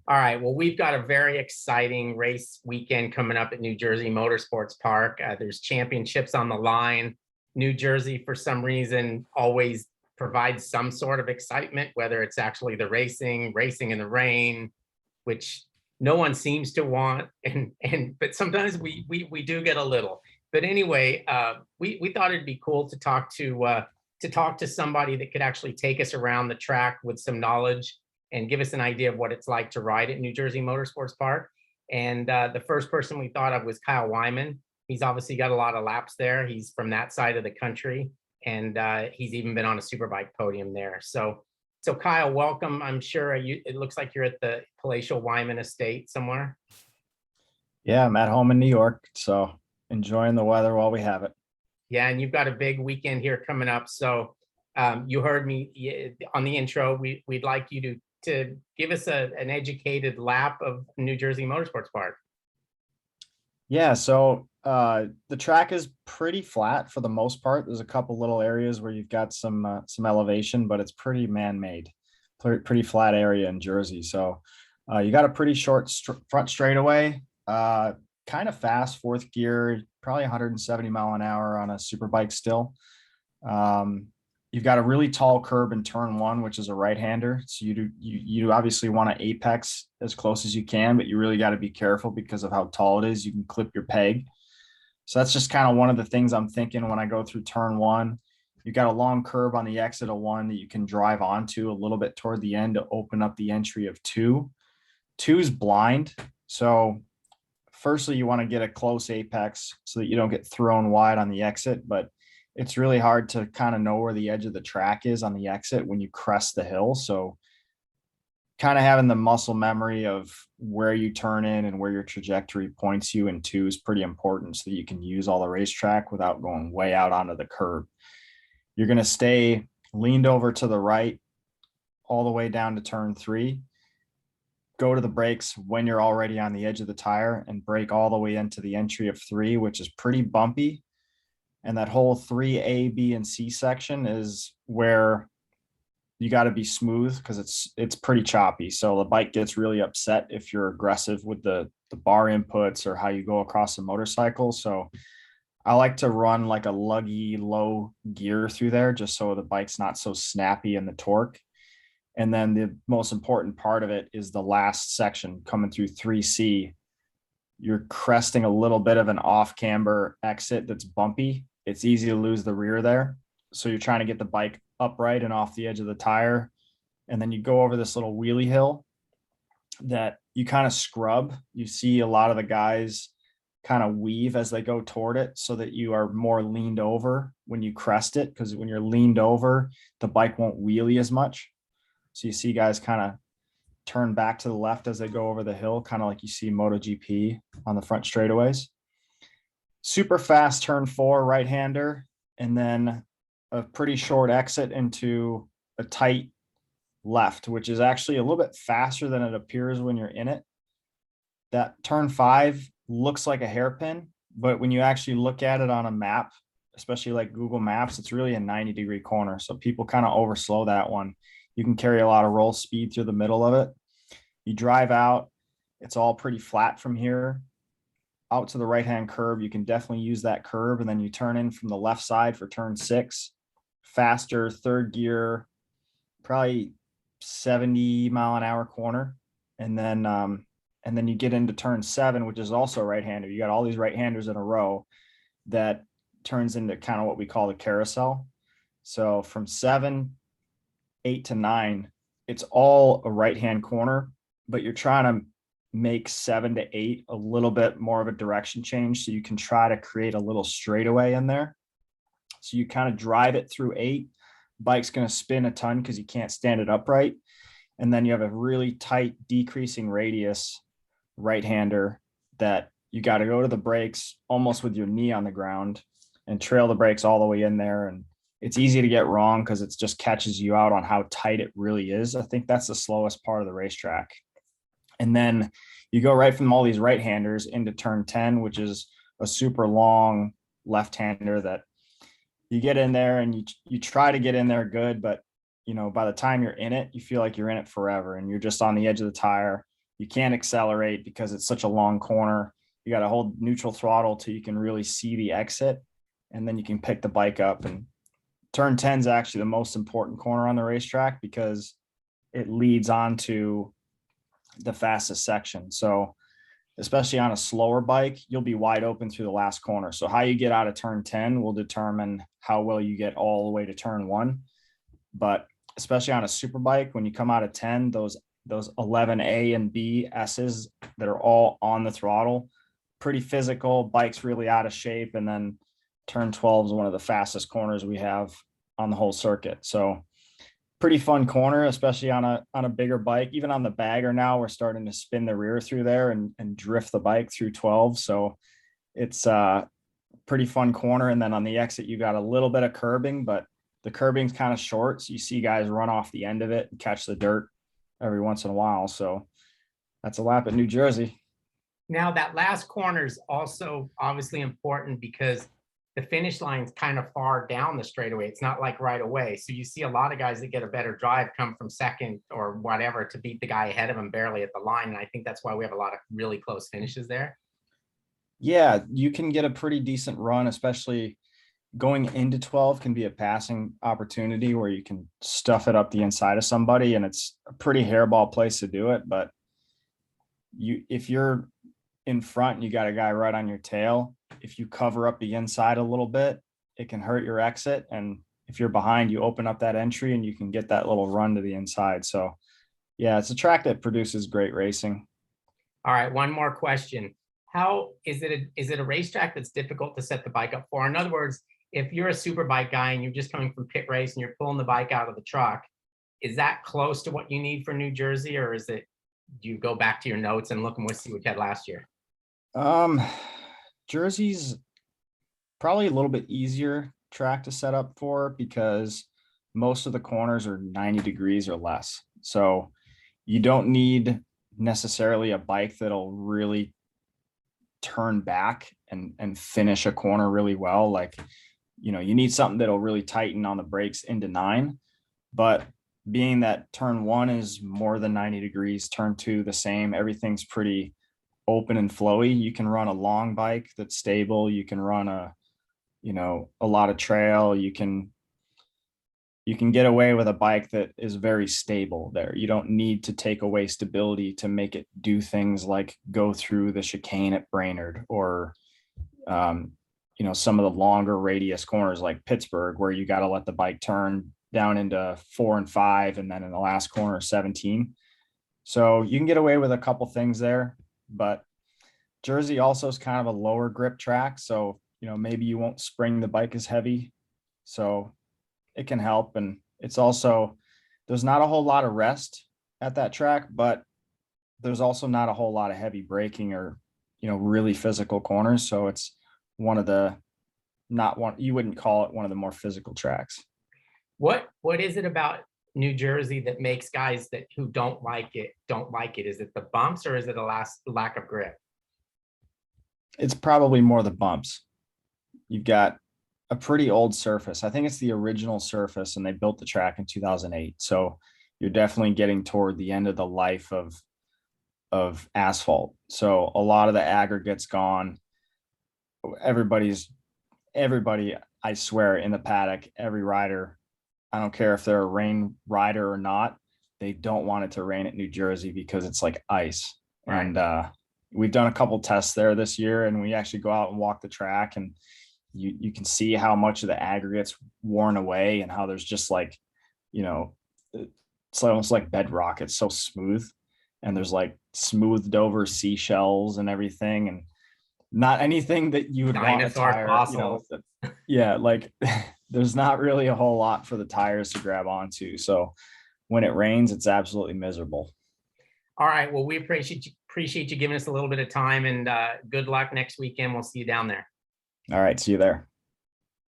All right. Well, we've got a very exciting race weekend coming up at New Jersey Motorsports Park. There's championships on the line. New Jersey, for some reason, always provides some sort of excitement, whether it's actually the racing in the rain, which no one seems to want, and but sometimes we do get a little. But anyway, we thought it'd be cool to talk to somebody that could actually take us around the track with some knowledge and give us an idea of what it's like to ride at New Jersey Motorsports Park. And the first person we thought of was Kyle Wyman. He's obviously got a lot of laps there. He's from that side of the country, and he's even been on a Superbike podium there. So Kyle, welcome. I'm sure it looks like you're at the palatial Wyman estate somewhere. Yeah, I'm at home in New York, so enjoying the weather while we have it. Yeah, and you've got a big weekend here coming up. So you heard me on the intro. We'd like you to give us an educated lap of New Jersey Motorsports Park. Yeah, so the track is pretty flat for the most part. There's a couple little areas where you've got some elevation, but it's pretty man-made, pretty flat area in Jersey. So you got a pretty short front straightaway, kind of fast fourth gear, probably 170 mile an hour on a Superbike still. You've got a really tall curb in turn one, which is a right-hander. So you obviously want to apex as close as you can, but you really got to be careful because of how tall it is. You can clip your peg. So that's just kind of one of the things I'm thinking when I go through turn one. You've got a long curb on the exit of one that you can drive onto a little bit toward the end to open up the entry of two. Two's blind. So firstly, you want to get a close apex so that you don't get thrown wide on the exit, but it's really hard to kind of know where the edge of the track is on the exit when you crest the hill. So kind of having the muscle memory of where you turn in and where your trajectory points you in two is pretty important so that you can use all the racetrack without going way out onto the curb. You're going to stay leaned over to the right all the way down to turn three. Go to the brakes when you're already on the edge of the tire and brake all the way into the entry of three, which is pretty bumpy. And that whole 3A, B, and C section is where you got to be smooth because it's pretty choppy. So the bike gets really upset if you're aggressive with the bar inputs or how you go across a motorcycle. So I like to run like a luggy low gear through there just so the bike's not so snappy in the torque. And then the most important part of it is the last section coming through 3C. You're cresting a little bit of an off camber exit that's bumpy. It's easy to lose the rear there. So you're trying to get the bike upright and off the edge of the tire. And then you go over this little wheelie hill that you kind of scrub. You see a lot of the guys kind of weave as they go toward it so that you are more leaned over when you crest it. Because when you're leaned over, the bike won't wheelie as much. So you see guys kind of turn back to the left as they go over the hill, kind of like you see MotoGP on the front straightaways. Super fast turn four right-hander, and then a pretty short exit into a tight left, which is actually a little bit faster than it appears when you're in it. That turn five looks like a hairpin, but when you actually look at it on a map, especially like Google Maps, it's really a 90-degree corner. So people kind of overslow that one. You can carry a lot of roll speed through the middle of it. You drive out, it's all pretty flat from here. Out to the right-hand curb, you can definitely use that curb, and then you turn in from the left side for turn six. Faster, third gear, probably 70 mile an hour corner. And then you get into turn seven, which is also right-hander. You got all these right-handers in a row that turns into kind of what we call the carousel. So from 7, 8 to 9, it's all a right-hand corner, but you're trying to make 7 to 8 a little bit more of a direction change. So you can try to create a little straightaway in there. So you kind of drive it through 8. Bike's going to spin a ton because you can't stand it upright. And then you have a really tight decreasing radius right-hander that you got to go to the brakes almost with your knee on the ground and trail the brakes all the way in there. And it's easy to get wrong because it just catches you out on how tight it really is. I think that's the slowest part of the racetrack. And then you go right from all these right-handers into turn 10, which is a super long left-hander that you get in there and you try to get in there good, but by the time you're in it, you feel like you're in it forever and you're just on the edge of the tire. You can't accelerate because it's such a long corner. You got to hold neutral throttle till you can really see the exit, and then you can pick the bike up. And turn 10 is actually the most important corner on the racetrack because it leads on to the fastest section. So especially on a slower bike, you'll be wide open through the last corner. So how you get out of turn 10 will determine how well you get all the way to turn 1. But especially on a super bike, when you come out of 10, those 11A and B S's that are all on the throttle, pretty physical, bike's really out of shape. And then turn 12 is one of the fastest corners we have on the whole circuit. So pretty fun corner, especially on a bigger bike. Even on the bagger now, we're starting to spin the rear through there and drift the bike through 12. So it's a pretty fun corner. And then on the exit, you got a little bit of curbing, but the curbing's kind of short. So you see guys run off the end of it and catch the dirt every once in a while. So that's a lap at New Jersey. Now that last corner is also obviously important because the finish line's kind of far down the straightaway. It's not like right away. So you see a lot of guys that get a better drive come from second or whatever to beat the guy ahead of them barely at the line. And I think that's why we have a lot of really close finishes there. Yeah, you can get a pretty decent run, especially going into 12 can be a passing opportunity where you can stuff it up the inside of somebody, and it's a pretty hairball place to do it. But if you're in front and you got a guy right on your tail, if you cover up the inside a little bit, it can hurt your exit. And if you're behind, you open up that entry and you can get that little run to the inside. So yeah, it's a track that produces great racing. All right, one more question. How is it a racetrack that's difficult to set the bike up for? In other words, if you're a Superbike guy and you're just coming from pit race and you're pulling the bike out of the truck, is that close to what you need for New Jersey, or do you go back to your notes and look and see what you had last year? Jersey's probably a little bit easier track to set up for because most of the corners are 90 degrees or less. So you don't need necessarily a bike that'll really turn back and finish a corner really well. Like, you need something that'll really tighten on the brakes into 9. But being that turn 1 is more than 90 degrees, turn 2 the same, everything's pretty open and flowy. You can run a long bike that's stable. You can run a lot of trail. You can get away with a bike that is very stable there. You don't need to take away stability to make it do things like go through the chicane at Brainerd or, some of the longer radius corners like Pittsburgh, where you got to let the bike turn down into 4 and 5. And then in the last corner, 17. So you can get away with a couple things there, but Jersey also is kind of a lower grip track. So, maybe you won't spring the bike as heavy. So it can help. And it's also, there's not a whole lot of rest at that track, but there's also not a whole lot of heavy braking or, really physical corners. So it's you wouldn't call it one of the more physical tracks. What is it about New Jersey that makes guys who don't like it? Is it the bumps or is it a lack of grip? It's probably more the bumps. You've got a pretty old surface. I think it's the original surface, and they built the track in 2008. So you're definitely getting toward the end of the life of asphalt. So a lot of the aggregate's gone. Everybody, I swear, in the paddock, every rider, I don't care if they're a rain rider or not, they don't want it to rain at New Jersey because it's like ice. Right. And we've done a couple tests there this year, and we actually go out and walk the track, and you can see how much of the aggregate's worn away and how there's just like, it's almost like bedrock. It's so smooth, and there's like smoothed over seashells and everything, and not anything that you would want a tire, like there's not really a whole lot for the tires to grab onto. So when it rains, it's absolutely miserable. All right. Well, we appreciate you giving us a little bit of time, and good luck next weekend. We'll see you down there. All right. See you there.